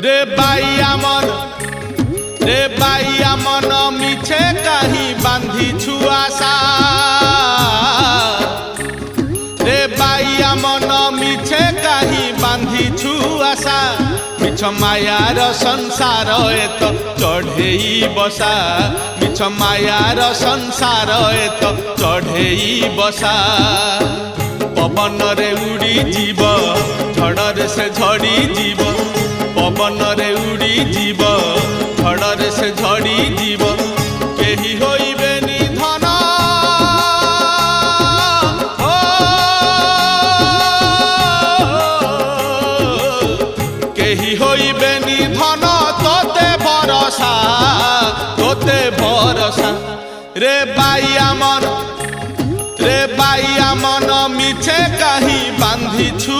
रे बाइया मन मिछे कहीं बांधी छुआसा रे बाइया मन मिछे कहीं बांधी छुआसा मिछ मायार संसार एत चढ़ेई बसा मिछ मायार संसार एत चढ़ेई बसा पवन रे उड़ी जीव झड़े से झड़ी जीव पवन रे उड़ी जीव झड़े से झड़ी जीव केही होइबे निधन केही होइबे निधन तोते भरोसा रे बाइया मन मिछे कहीं बांधी छु